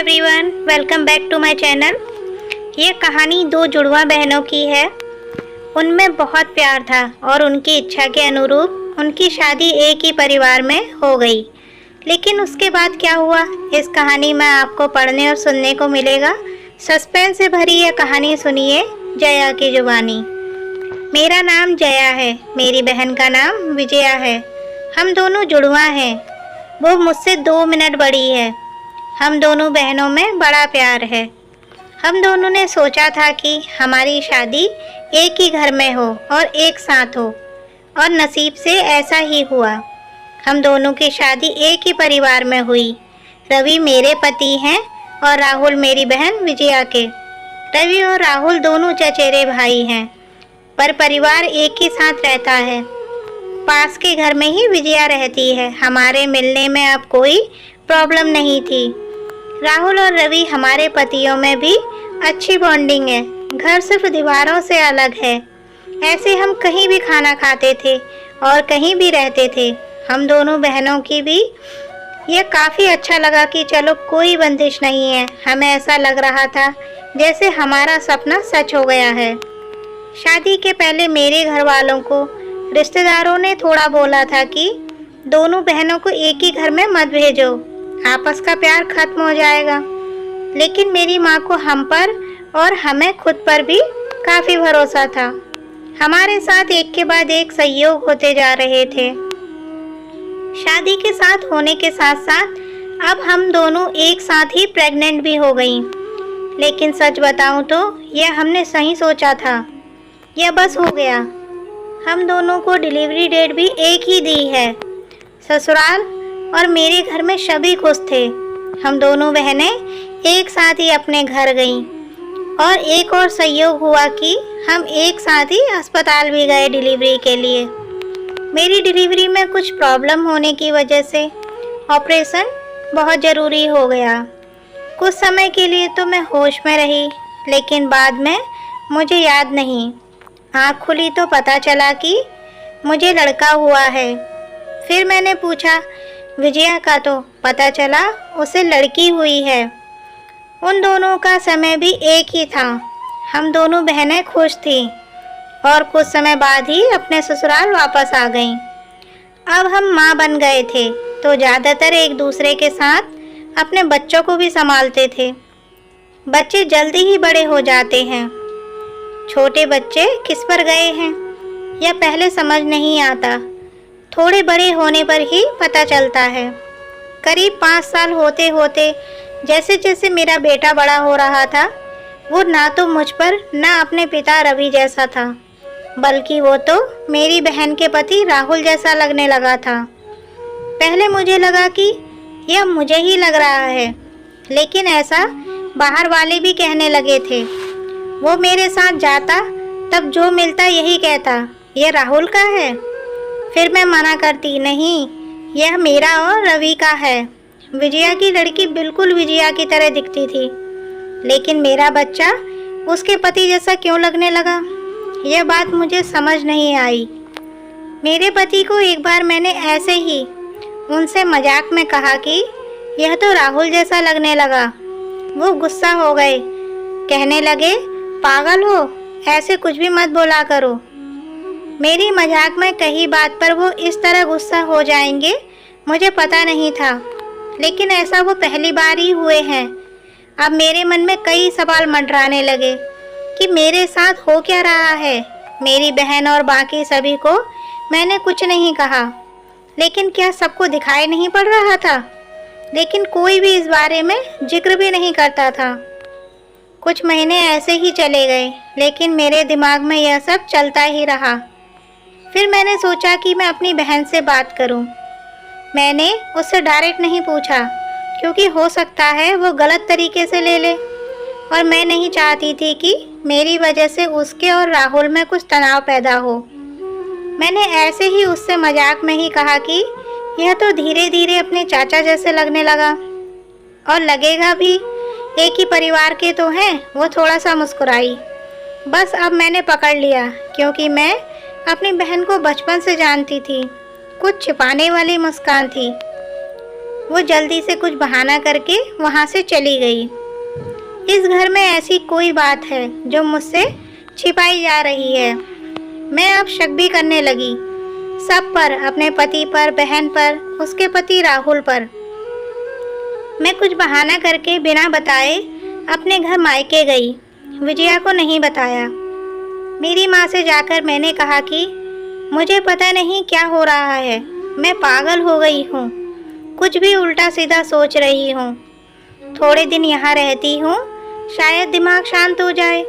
Everyone, welcome back to my channel. ये कहानी दो जुड़वा बहनों की है। उनमें बहुत प्यार था और उनकी इच्छा के अनुरूप उनकी शादी एक ही परिवार में हो गई। लेकिन उसके बाद क्या हुआ, इस कहानी में आपको पढ़ने और सुनने को मिलेगा। सस्पेंस से भरी यह कहानी सुनिए जया की जुबानी। मेरा नाम जया है, मेरी बहन का नाम विजया है। हम दोनों जुड़वा हैं। वो मुझसे 2 मिनट बड़ी है। हम दोनों बहनों में बड़ा प्यार है। हम दोनों ने सोचा था कि हमारी शादी एक ही घर में हो और एक साथ हो, और नसीब से ऐसा ही हुआ। हम दोनों की शादी एक ही परिवार में हुई। रवि मेरे पति हैं और राहुल मेरी बहन विजया के। रवि और राहुल दोनों चचेरे भाई हैं, पर परिवार एक ही साथ रहता है। पास के घर में ही विजया रहती है। हमारे मिलने में अब कोई प्रॉब्लम नहीं थी। राहुल और रवि हमारे पतियों में भी अच्छी बॉन्डिंग है। घर सिर्फ दीवारों से अलग है। ऐसे हम कहीं भी खाना खाते थे और कहीं भी रहते थे। हम दोनों बहनों की भी यह काफ़ी अच्छा लगा कि चलो कोई बंदिश नहीं है। हमें ऐसा लग रहा था जैसे हमारा सपना सच हो गया है। शादी के पहले मेरे घर वालों को रिश्तेदारों ने थोड़ा बोला था कि दोनों बहनों को एक ही घर में मत भेजो, आपस का प्यार खत्म हो जाएगा। लेकिन मेरी माँ को हम पर और हमें खुद पर भी काफ़ी भरोसा था। हमारे साथ एक के बाद एक सहयोग होते जा रहे थे। शादी के साथ होने के साथ साथ अब हम दोनों एक साथ ही प्रेग्नेंट भी हो गईं। लेकिन सच बताऊं तो यह हमने सही सोचा था। यह बस हो गया। हम दोनों को डिलीवरी डेट भी एक ही दी है। ससुराल और मेरे घर में सभी खुश थे। हम दोनों बहनें एक साथ ही अपने घर गईं, और एक और संयोग हुआ कि हम एक साथ ही अस्पताल भी गए डिलीवरी के लिए। मेरी डिलीवरी में कुछ प्रॉब्लम होने की वजह से ऑपरेशन बहुत ज़रूरी हो गया। कुछ समय के लिए तो मैं होश में रही, लेकिन बाद में मुझे याद नहीं। आँख खुली तो पता चला कि मुझे लड़का हुआ है। फिर मैंने पूछा विजया का, तो पता चला उसे लड़की हुई है। उन दोनों का समय भी एक ही था। हम दोनों बहनें खुश थीं और कुछ समय बाद ही अपने ससुराल वापस आ गईं। अब हम माँ बन गए थे तो ज़्यादातर एक दूसरे के साथ अपने बच्चों को भी संभालते थे। बच्चे जल्दी ही बड़े हो जाते हैं। छोटे बच्चे किस पर गए हैं यह पहले समझ नहीं आता, थोड़े बड़े होने पर ही पता चलता है। करीब 5 साल होते होते जैसे जैसे मेरा बेटा बड़ा हो रहा था, वो ना तो मुझ पर ना अपने पिता रवि जैसा था, बल्कि वो तो मेरी बहन के पति राहुल जैसा लगने लगा था। पहले मुझे लगा कि यह मुझे ही लग रहा है, लेकिन ऐसा बाहर वाले भी कहने लगे थे। वो मेरे साथ जाता तब जो मिलता यही कहता, यह राहुल का है। फिर मैं मना करती, नहीं, यह मेरा और रवि का है। विजया की लड़की बिल्कुल विजया की तरह दिखती थी, लेकिन मेरा बच्चा उसके पति जैसा क्यों लगने लगा, यह बात मुझे समझ नहीं आई। मेरे पति को एक बार मैंने ऐसे ही उनसे मजाक में कहा कि यह तो राहुल जैसा लगने लगा। वो गुस्सा हो गए, कहने लगे, पागल हो, ऐसे कुछ भी मत बोला करो। मेरी मजाक में कही बात पर वो इस तरह गुस्सा हो जाएंगे मुझे पता नहीं था, लेकिन ऐसा वो पहली बार ही हुए हैं। अब मेरे मन में कई सवाल मंडराने लगे कि मेरे साथ हो क्या रहा है। मेरी बहन और बाकी सभी को मैंने कुछ नहीं कहा, लेकिन क्या सबको दिखाई नहीं पड़ रहा था? लेकिन कोई भी इस बारे में जिक्र भी नहीं करता था। कुछ महीने ऐसे ही चले गए, लेकिन मेरे दिमाग में यह सब चलता ही रहा। फिर मैंने सोचा कि मैं अपनी बहन से बात करूं। मैंने उससे डायरेक्ट नहीं पूछा, क्योंकि हो सकता है वो गलत तरीके से ले ले, और मैं नहीं चाहती थी कि मेरी वजह से उसके और राहुल में कुछ तनाव पैदा हो। मैंने ऐसे ही उससे मजाक में ही कहा कि यह तो धीरे धीरे अपने चाचा जैसे लगने लगा, और लगेगा भी, एक ही परिवार के तो हैं। वो थोड़ा सा मुस्कुराई। बस अब मैंने पकड़ लिया, क्योंकि मैं अपनी बहन को बचपन से जानती थी। कुछ छिपाने वाली मुस्कान थी। वो जल्दी से कुछ बहाना करके वहाँ से चली गई। इस घर में ऐसी कोई बात है जो मुझसे छिपाई जा रही है। मैं अब शक भी करने लगी, सब पर, अपने पति पर, बहन पर, उसके पति राहुल पर। मैं कुछ बहाना करके बिना बताए अपने घर मायके गई। विजया को नहीं बताया। मेरी माँ से जाकर मैंने कहा कि मुझे पता नहीं क्या हो रहा है, मैं पागल हो गई हूँ, कुछ भी उल्टा सीधा सोच रही हूँ। थोड़े दिन यहाँ रहती हूँ, शायद दिमाग शांत हो जाए।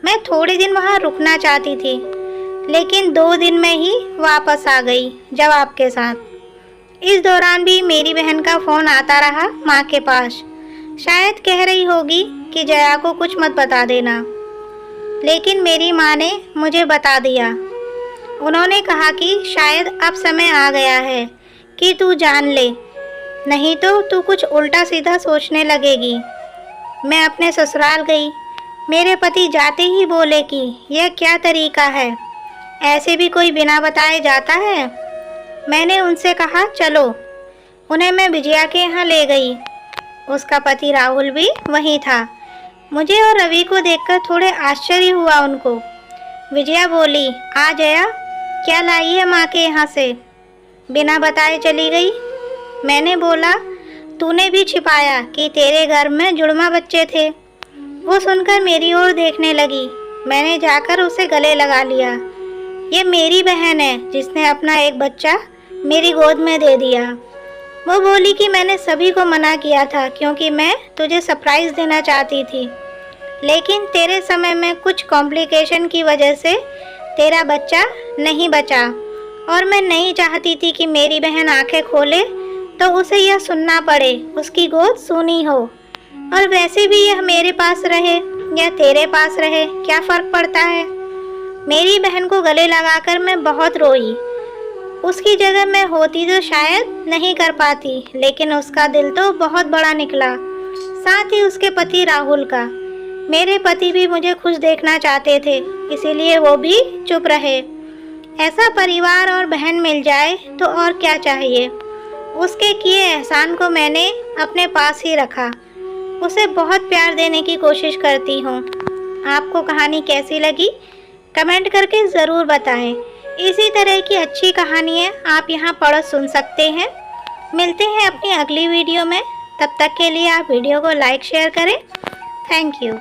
मैं थोड़े दिन वहाँ रुकना चाहती थी, लेकिन 2 दिन में ही वापस आ गई जवाब के साथ। इस दौरान भी मेरी बहन का फ़ोन आता रहा माँ के पास। शायद कह रही होगी कि जया को कुछ मत बता देना, लेकिन मेरी माँ ने मुझे बता दिया। उन्होंने कहा कि शायद अब समय आ गया है कि तू जान ले, नहीं तो तू कुछ उल्टा सीधा सोचने लगेगी। मैं अपने ससुराल गई। मेरे पति जाते ही बोले कि यह क्या तरीका है, ऐसे भी कोई बिना बताए जाता है। मैंने उनसे कहा चलो। उन्हें मैं विजया के यहाँ ले गई। उसका पति राहुल भी वहीं था। मुझे और रवि को देखकर थोड़े आश्चर्य हुआ उनको। विजया बोली, आ जया, क्या लाई है माँ के यहाँ से? बिना बताए चली गई। मैंने बोला, तूने भी छिपाया कि तेरे घर में जुड़वा बच्चे थे। वो सुनकर मेरी ओर देखने लगी। मैंने जाकर उसे गले लगा लिया। ये मेरी बहन है जिसने अपना एक बच्चा मेरी गोद में दे दिया। वो बोली कि मैंने सभी को मना किया था क्योंकि मैं तुझे सरप्राइज़ देना चाहती थी, लेकिन तेरे समय में कुछ कॉम्प्लिकेशन की वजह से तेरा बच्चा नहीं बचा, और मैं नहीं चाहती थी कि मेरी बहन आंखें खोले तो उसे यह सुनना पड़े, उसकी गोद सूनी हो। और वैसे भी यह मेरे पास रहे या तेरे पास रहे, क्या फ़र्क पड़ता है। मेरी बहन को गले लगाकर मैं बहुत रोई। उसकी जगह मैं होती तो शायद नहीं कर पाती, लेकिन उसका दिल तो बहुत बड़ा निकला, साथ ही उसके पति राहुल का। मेरे पति भी मुझे खुश देखना चाहते थे, इसीलिए वो भी चुप रहे। ऐसा परिवार और बहन मिल जाए तो और क्या चाहिए। उसके किए एहसान को मैंने अपने पास ही रखा। उसे बहुत प्यार देने की कोशिश करती हूँ। आपको कहानी कैसी लगी कमेंट करके ज़रूर बताएं। इसी तरह की अच्छी कहानियाँ आप यहाँ पढ़ सुन सकते हैं। मिलते हैं अपनी अगली वीडियो में, तब तक के लिए आप वीडियो को लाइक शेयर करें। Thank you.